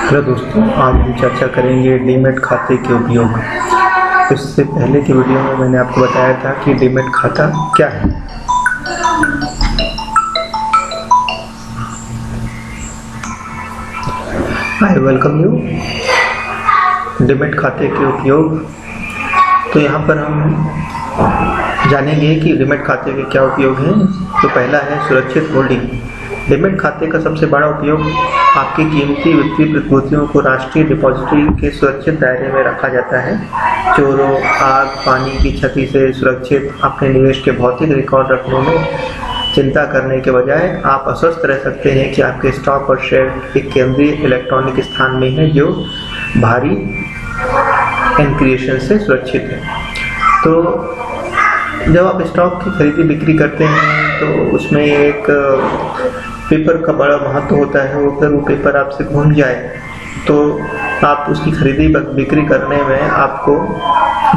Hello दोस्तों, आज हम चर्चा करेंगे डीमैट खाते के उपयोग। इससे पहले की वीडियो में मैंने आपको बताया था कि डीमैट खाता क्या है। I welcome you. डीमैट खाते के उपयोग, तो यहाँ पर हम जानेंगे कि डीमैट खाते के क्या उपयोग हैं। तो पहला है सुरक्षित होल्डिंग। डीमैट खाते का सबसे बड़ा उपयोग आपकी कीमती वित्तीय प्रतिभूतियों को राष्ट्रीय डिपॉजिटरी के सुरक्षित दायरे में रखा जाता है। चोरों, आग, पानी की क्षति से सुरक्षित अपने निवेश के भौतिक रिकॉर्ड रखने में चिंता करने के बजाय आप आश्वस्त रह सकते हैं कि आपके स्टॉक और शेयर एक केंद्रीय इलेक्ट्रॉनिक स्थान में है जो भारी एन्क्रिप्शन से सुरक्षित है। तो जब आप स्टॉक की खरीदी बिक्री करते हैं तो उसमें एक पेपर का बड़ा महत्व होता है। अगर वो पेपर आपसे घूम जाए तो आप उसकी खरीदी बिक्री करने में आपको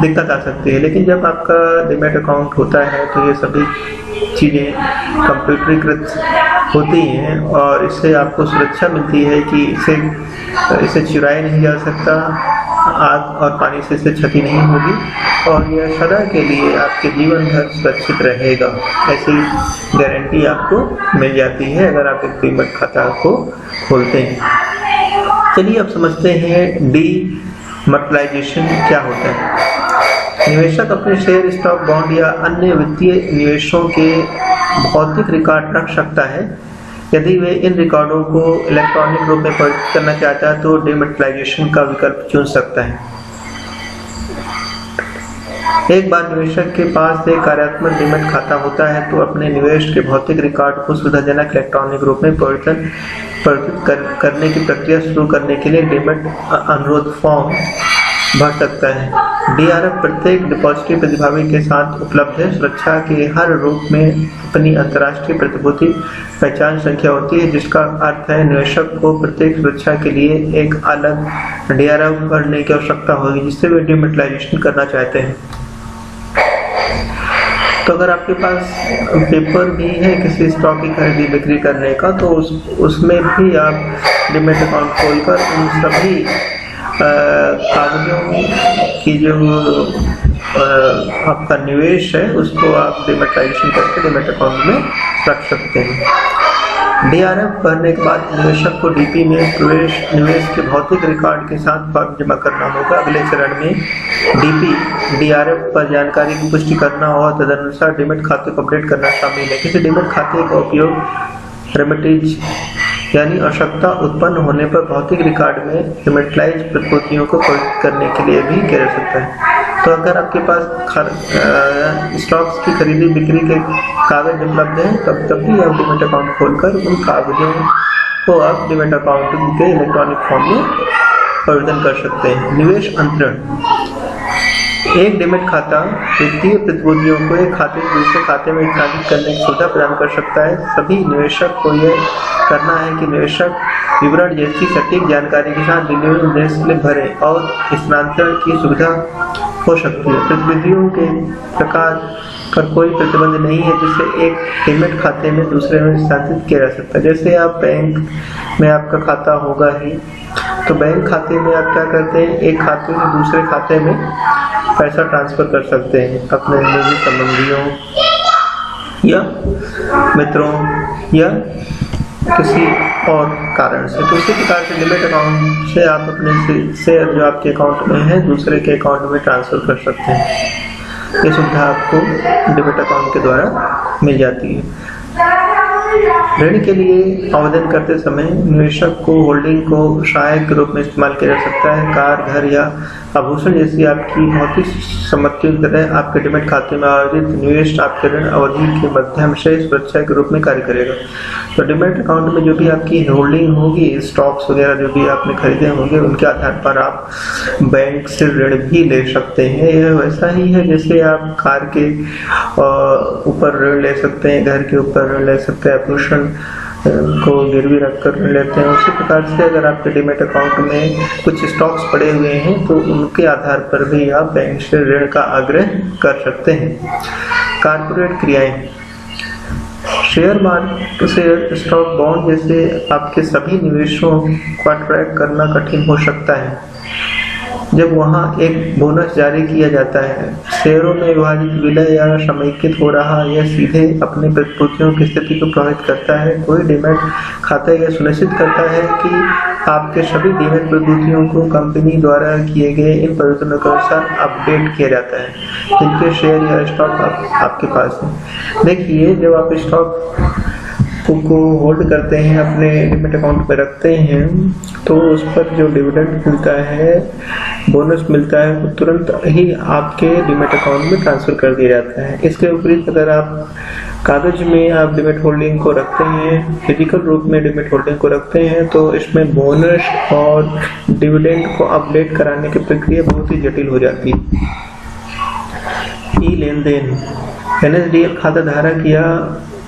दिक्कत आ सकती है। लेकिन जब आपका डीमैट अकाउंट होता है तो ये सभी चीज़ें कंप्यूटरीकृत होती हैं और इससे आपको सुरक्षा मिलती है कि इसे चुराया नहीं जा सकता, आग और पानी से इसे क्षति नहीं होगी और यह सदा के लिए आपके जीवन भर सुरक्षित रहेगा। ऐसी गारंटी आपको मिल जाती है अगर आप एक डीमैट खाता को खोलते हैं। चलिए अब समझते हैं डीमैटिलाइजेशन क्या होता है। निवेशक अपने शेयर, स्टॉक, बॉन्ड या अन्य वित्तीय निवेशों के भौतिक रिकॉर्ड रख सकता है। यदि वे इन रिकॉर्डों को इलेक्ट्रॉनिक रूप में परिवर्तित करना चाहता है तो डीमैटिलाइजेशन का विकल्प चुन सकता है। एक बार निवेशक के पास एक कार्यात्मक डीमैट खाता होता है तो अपने निवेश के भौतिक रिकॉर्ड को सुविधाजनक इलेक्ट्रॉनिक रूप में परिवर्तित करने की प्रक्रिया शुरू करने के लिए डीमैट अनुरोध फॉर्म भर सकता है। डीआरएफ प्रत्येक डिपॉजिटरी प्रतिभागी के साथ उपलब्ध है। सुरक्षा के हर रूप में अपनी अंतर्राष्ट्रीय प्रतिभूति पहचान संख्या होती है, जिसका अर्थ है निवेशक को प्रत्येक सुरक्षा के लिए एक अलग डीआरएफ भरने की आवश्यकता होगी जिससे वे डीमैटिलाइजेशन करना चाहते हैं। तो अगर आपके पास पेपर भी है किसी स्टॉक की खरीदी बिक्री करने का तो उसमें भी आप डीमैट अकाउंट खोलकर उन सभी कागजों की जो आपका निवेश है उसको आप डीमैटिलाइजेशन करके डीमैट अकाउंट में रख सकते हैं। डीआरएफ भरने के बाद निवेशक को डीपी में निवेश के भौतिक रिकॉर्ड के साथ फॉर्म जमा करना होगा। अगले चरण में डीआरएफ पर जानकारी की पुष्टि करना और तदनुसार डीमैट खाते को अपडेट करना शामिल है। किसी डीमैट खाते का उपयोग रेमिटेज यानी आवश्यकता उत्पन्न होने पर भौतिक रिकॉर्ड में डीमैटिलाइज प्रतिभूतियों को परिवर्तित करने के लिए भी किया जा सकता है। तो अगर आपके पास स्टॉक्स की खरीदी बिक्री के कागज उपलब्ध हैं तब भी आप डीमैट अकाउंट खोलकर उन कागजों को आप डीमैट अकाउंट के इलेक्ट्रॉनिक फॉर्म में परिवर्तन कर सकते हैं। निवेश अंतरण। एक डीमैट खाता वित्तीय प्रतिभूतियों को एक खाते से दूसरे खाते में स्थानांतरित करने की सुविधा प्रदान कर सकता है। सभी निवेशक को यह करना है कि निवेशक विवरण जैसी सटीक जानकारी के साथ डिलीवरी स्लिप भरे और स्थानांतरण की सुविधा हो सकती है। प्रतिभूतियों के प्रकार पर कोई प्रतिबंध नहीं है जिससे एक डीमैट खाते में दूसरे में स्थानांतरित किया जा सकता है। जैसे आप बैंक में आपका खाता होगा ही तो बैंक खाते में आप क्या करते हैं, एक खाते से दूसरे खाते में पैसा ट्रांसफर कर सकते हैं अपने निजी संबंधियों या मित्रों या किसी और कारण से। तो इसी प्रकार से डीमैट अकाउंट से आप अपने शेयर जो आपके अकाउंट में है दूसरे के अकाउंट में ट्रांसफर कर सकते हैं। ये सुविधा आपको डीमैट अकाउंट के द्वारा मिल जाती है। ऋण के लिए आवेदन करते समय निवेशक को होल्डिंग को सहायक के रूप में इस्तेमाल किया जा सकता है। कार, घर या आभूषण जैसी आपकी भौतिक संपत्तियों की तरह आपके डीमैट खाते में आयोजित निवेश आपके ऋण अवधि के माध्यम से सुरक्षा के रूप में कार्य करेगा। तो डीमैट अकाउंट में जो भी आपकी होल्डिंग होगी, स्टॉक्स वगैरह जो भी आपने खरीदे होंगे उनके आधार पर आप बैंक से ऋण भी ले सकते हैं। यह वैसा ही है जैसे आप कार के ऊपर ऋण ले सकते हैं, घर के ऊपर ऋण ले सकते हैं, आभूषण को गिरवी रखकर लेते हैं। उसी प्रकार से अगर आपके डीमैट अकाउंट में कुछ स्टॉक्स पड़े हुए हैं तो उनके आधार पर भी आप बैंक से ऋण का आग्रह कर सकते हैं। कारपोरेट क्रियाएं। Share market, share, stock, bond जैसे आपके सभी निवेशों को ट्रैक करना कठिन हो सकता है जब वहाँ एक बोनस जारी किया जाता है। शेयरों में विभाजित विलय या समेकित हो रहा यह सीधे अपने प्रतिभूतियों की स्थिति को प्रभावित करता है। कोई डीमैट खाता यह सुनिश्चित करता है कि आपके सभी डीमैट प्रतिभूतियों को कंपनी द्वारा किए गए इन परिवर्तनों के अनुसार अपडेट किया जाता है जिनके शेयर या स्टॉक आपके पास है। देखिए, जब आप स्टॉक को होल्ड करते हैं, अपने डीमैट अकाउंट में रखते हैं, तो उस पर जो डिविडेंड मिलता है, बोनस मिलता है, वो तुरंत ही आपके डीमैट अकाउंट में ट्रांसफर कर दिया जाता है। इसके विपरीत अगर आप कागज में आप डीमैट होल्डिंग को रखते हैं, फिजिकल रूप में डीमैट होल्डिंग को रखते हैं, तो इसमें बोनस और डिविडेंड को अपडेट कराने की प्रक्रिया बहुत ही जटिल हो जाती है। ई लेन देन, NSDL खाता धारक या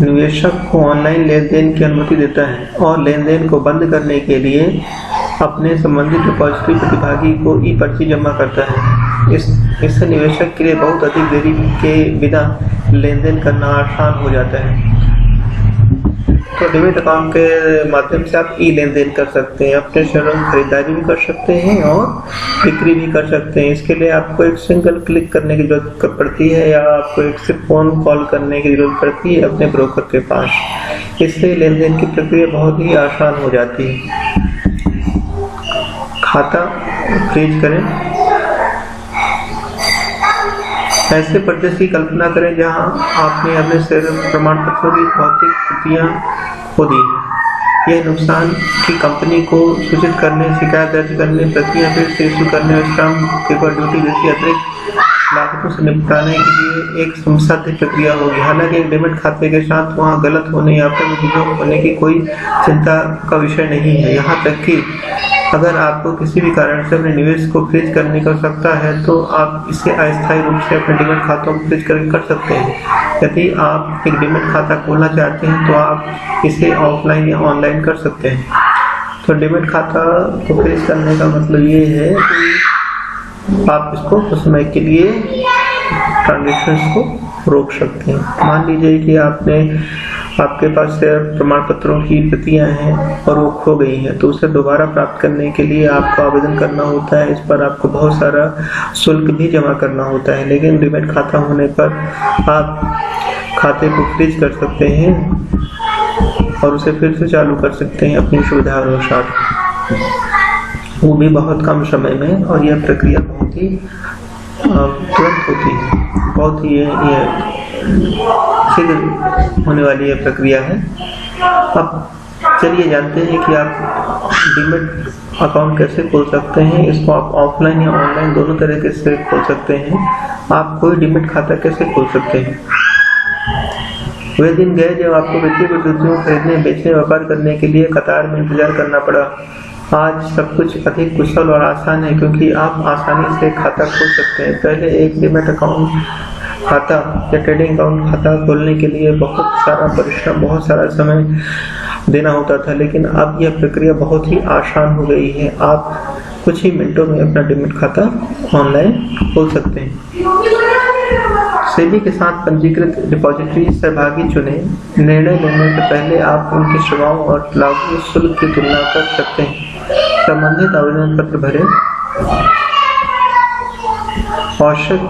निवेशक को ऑनलाइन लेन देन की अनुमति देता है और लेन देन को बंद करने के लिए अपने संबंधित डिपॉजिटरी प्रतिभागी को ई पर्ची जमा करता है। इससे निवेशक के लिए बहुत अधिक देरी के बिना लेन देन करना आसान हो जाता है। तो डीमैट अकाउंट के माध्यम से आप ई लेन देन कर सकते हैं, अपने शेयरों की खरीदारी भी कर सकते हैं और बिक्री भी कर सकते हैं। इसके लिए आपको एक सिंगल क्लिक करने की जरूरत पड़ती है या आपको एक सिर्फ फोन कॉल करने की जरूरत पड़ती है अपने ब्रोकर के पास। इससे लेन देन की प्रक्रिया बहुत ही आसान हो जाती है। खाता फ्रीज करें। ऐसे परिदृश्य की कल्पना करें जहां आपने अपने शेयर प्रमाण पत्रों की भौतिक प्रतियां खो दी हैं। यह नुकसान की कंपनी को सूचित करने, शिकायत दर्ज करने, प्रतियां फिर से इशू करने और स्टाम्प पेपर ड्यूटी जैसी अतिरिक्त लागतों से निपटाने के लिए एक समसाध्य प्रक्रिया होगी। हालांकि एक डीमैट खाते के साथ वहां गलत होने या फिर दुरुपयोग होने की कोई चिंता का विषय नहीं है। यहाँ तक कि अगर आपको किसी भी कारण से अपने निवेश को फ्रीज करने की आवश्यकता है तो आप इसे अस्थायी रूप से अपने डीमैट खातों को फ्रीज करके कर सकते हैं। यदि आप एक डीमैट खाता खोलना चाहते हैं तो आप इसे ऑफलाइन या ऑनलाइन कर सकते हैं। तो डीमैट खाता को फ्रीज करने का मतलब ये है कि आप इसको कुछ समय के लिए ट्रांजेक्शन्स को रोक सकते हैं। मान लीजिए कि आपके पास शेयर प्रमाण पत्रों की प्रतियां हैं और वो खो गई हैं, तो उसे दोबारा प्राप्त करने के लिए आपको आवेदन करना होता है। इस पर आपको बहुत सारा शुल्क भी जमा करना होता है, लेकिन डीमैट खाता होने पर आप खाते को फ्रीज कर सकते हैं और उसे फिर से चालू कर सकते हैं अपनी सुविधा अनुसार, वो भी बहुत कम समय में। और यह प्रक्रिया बहुत ही तुरंत होती है, बहुत ही शीघ्र होने वाली यह प्रक्रिया है। अब चलिए जानते हैं कि आप डीमैट अकाउंट कैसे खोल सकते हैं। इसको आप ऑफलाइन या ऑनलाइन दोनों तरीके से खोल सकते हैं। आप कोई डीमैट खाता कैसे खोल सकते हैं। वे दिन गए जब आपको वित्तीय प्रतिभूतियों खरीदने, बेचने, व्यापार करने के लिए कतार में इंतजार करना पड़ा। आज सब कुछ अधिक कुशल और आसान है क्योंकि आप आसानी से खाता खोल सकते हैं। पहले एक डीमैट अकाउंट खाता या ट्रेडिंग अकाउंट खाता खोलने के लिए बहुत सारा परिश्रम, बहुत सारा समय देना होता था, लेकिन अब यह प्रक्रिया बहुत ही आसान हो गई है। आप कुछ ही मिनटों में अपना डीमैट खाता ऑनलाइन खोल सकते हैं। सेबी के साथ पंजीकृत डिपॉजिटरी सहभागी चुने। निर्णय लेने से पहले आप उनकी सेवाओं और लागू शुल्क की तुलना कर सकते हैं। संबंधित आवेदन पत्र भरें। आवश्यक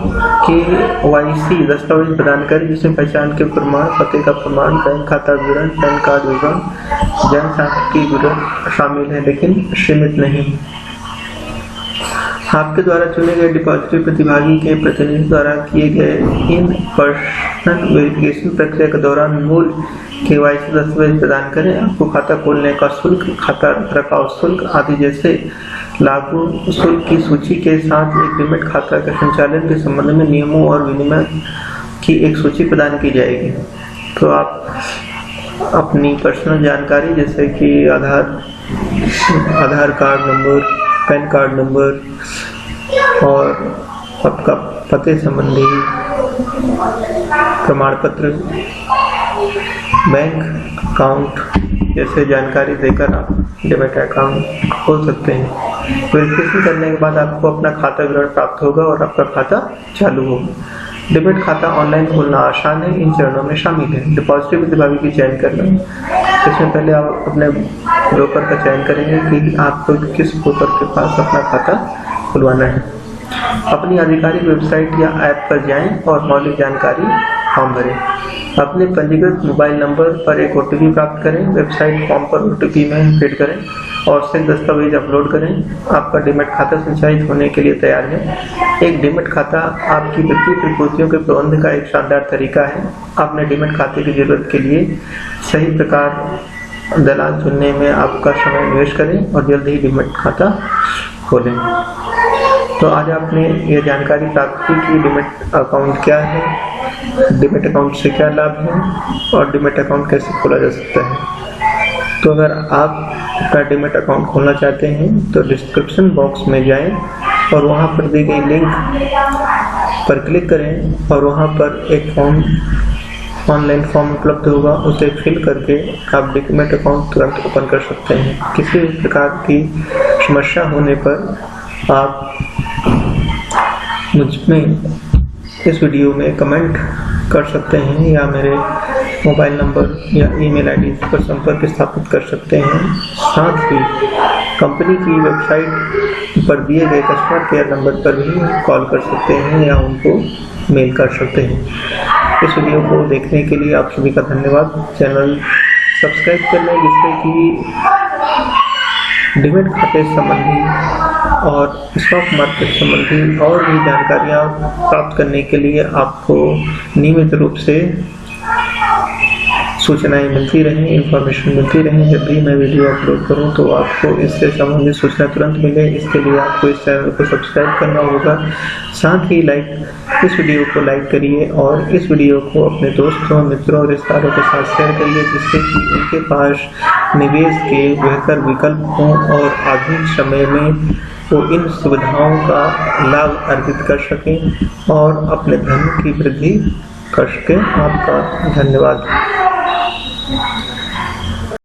KYC दस्तावेज प्रदान करें जिसमें पहचान के प्रमाण, पते का प्रमाण, बैंक खाता विवरण, पैन कार्ड विवरण, जन्म साखी विवरण शामिल है, लेकिन सीमित नहीं। आपके द्वारा चुने गए डिपॉजिटरी प्रतिभागी के प्रतिनिधि द्वारा किए गए इन पर्सन वेरिफिकेशन प्रक्रिया के दौरान मूल KYC दस्तावेज प्रदान करें। आपको खाता खोलने का शुल्क, खाता रखरखाव शुल्क आदि जैसे लागू शुल्क की सूची के साथ एक डीमैट खाता के संचालन के संबंध में नियमों और विनिमय की एक सूची प्रदान की जाएगी। तो आप अपनी पर्सनल जानकारी जैसे कि Aadhaar card number, PAN card number और आपका पते संबंधी प्रमाण पत्र, बैंक अकाउंट जैसे जानकारी देकर आप डीमैट अकाउंट खोल सकते हैं। वेरिफिकेशन करने के बाद आपको अपना खाता विवरण प्राप्त होगा और आपका खाता चालू होगा। डिमेट खाता ऑनलाइन खोलना आसान है। इन चरणों में शामिल है डिपॉजिटरी प्रतिभागी की चयन करना। इसमें पहले आप अपने ब्रोकर का चयन करेंगे कि आपको किस ब्रोकर के पास अपना खाता खुलवाना है। अपनी आधिकारिक वेबसाइट या ऐप पर जाएं और मौलिक जानकारी फॉर्म भरें। अपने पंजीकृत मोबाइल नंबर पर एक OTP प्राप्त करें। वेबसाइट फॉर्म पर OTP में फीड करें और से दस्तावेज अपलोड करें। आपका डिमेट खाता संचालित होने के लिए तैयार है। एक डिमेट खाता आपकी वित्तीय प्रतिभूतियों के प्रबंधन का एक शानदार तरीका है। अपने डिमेट खाते की जरूरत के लिए सही प्रकार दलाल चुनने में आपका समय निवेश करें और जल्द ही डिमेट खाता खोलें। तो आज आपने ये जानकारी प्राप्त की कि डिमेट अकाउंट क्या है, डिमेट अकाउंट से क्या लाभ है और डिमेट अकाउंट कैसे खोला जा सकता है। तो अगर आप अपना डिमेट अकाउंट खोलना चाहते हैं तो डिस्क्रिप्शन बॉक्स में जाएं और वहां पर दी गई लिंक पर क्लिक करें और वहां पर एक ऑनलाइन फॉर्म उपलब्ध होगा, उसे फिल करके आप डिमेट अकाउंट तुरंत ओपन कर सकते हैं। किसी भी प्रकार की समस्या होने पर आप मुझमें इस वीडियो में कमेंट कर सकते हैं या मेरे मोबाइल नंबर या ईमेल आईडी पर संपर्क स्थापित कर सकते हैं। साथ ही कंपनी की वेबसाइट पर दिए गए कस्टमर केयर नंबर पर भी कॉल कर सकते हैं या उनको मेल कर सकते हैं। इस वीडियो को देखने के लिए आप सभी का धन्यवाद। चैनल सब्सक्राइब कर लें जिससे कि डिमेट खाते संबंधी और स्टॉक मार्केट संबंधी और भी जानकारियाँ प्राप्त करने के लिए आपको नियमित रूप से सूचनाएं मिलती रहें, इन्फॉर्मेशन मिलती रहें। जब भी मैं वीडियो अपलोड करूं तो आपको इससे संबंधित सूचना तुरंत मिले। इसके लिए आपको इस चैनल को सब्सक्राइब करना होगा। साथ ही इस वीडियो को लाइक करिए और इस वीडियो को अपने दोस्तों, मित्रों और रिश्तेदारों के साथ शेयर करिए जिससे कि उनके पास निवेश के बेहतर विकल्प हों और आधुनिक समय में वो इन सुविधाओं का लाभ अर्जित कर सकें और अपने धन की वृद्धि कर सकें। आपका धन्यवाद।